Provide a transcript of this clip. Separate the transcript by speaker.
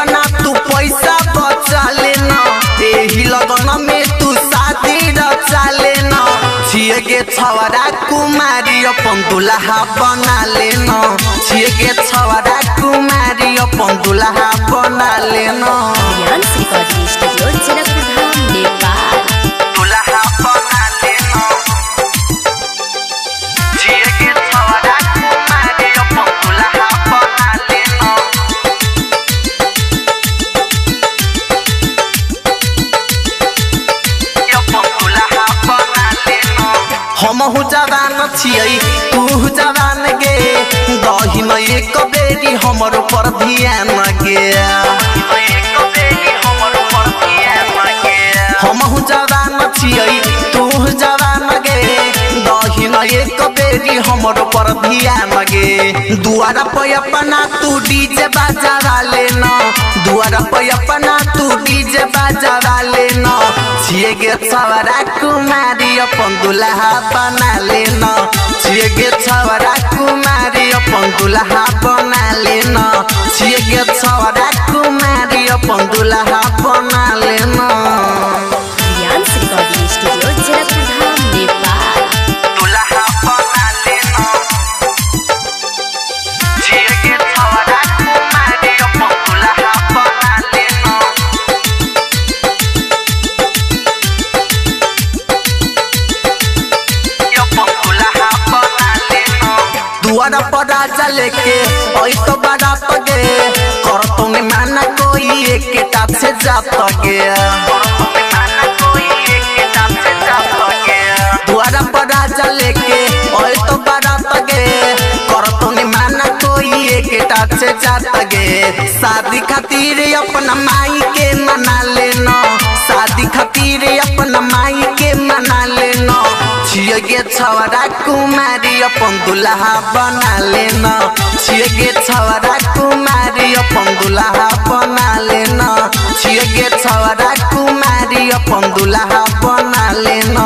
Speaker 1: अपना तू पैसा बचा लेना एही लगन में तू शादी रचा लेना छिए गे छवरा कुमारी अपन दुल्हा बना लेना छिए गे छवरा कुमारी अपन दुल्हा बना लेना दुल्हा बना लेना छिए गे छवरा कुमारी अपन दुल्हा बना लेना हमहु जवान छियै तू जवान गे दही न एक बेरी हमर पर ध्यान गे हमहु जवान छियै तू जवान गे दही न एक बेरी हमर पर ध्यान गे दुआरा पे अपना तू डीजे बजा लेना दुआरा पे अपना तू डीजे बजा लेना छिए गे छवरा कुमारी अपन दुल्हा बना लेना छिए गे छवरा कुमारी अपन दुल्हा बना लेना छिए गे छवरा कुमारी अपन दुल्हा बना लेना दुल्हा बना लेना छिए गे छवरा कुमारी अपन दुल्हा बना लेना दुआरा पर राजा लेके ओई तो बड़ा पगे कर तूने माना कोई एक टाप से जाता गया दुआरा पर राजा लेके ओई तो बड़ा पगे कर तूने माना कोई एक टाप से जाता गया शादी खातिर अपना माई के मना लेना शादी खातिर अपना माई के मना लेना छिए गे छवरा कुमारी अपन दुल्हा बना लेना छिए गे छवरा कुमारी अपन दुल्हा बना लेना छिए गे छवरा कुमारी अपन दुल्हा बना लेना।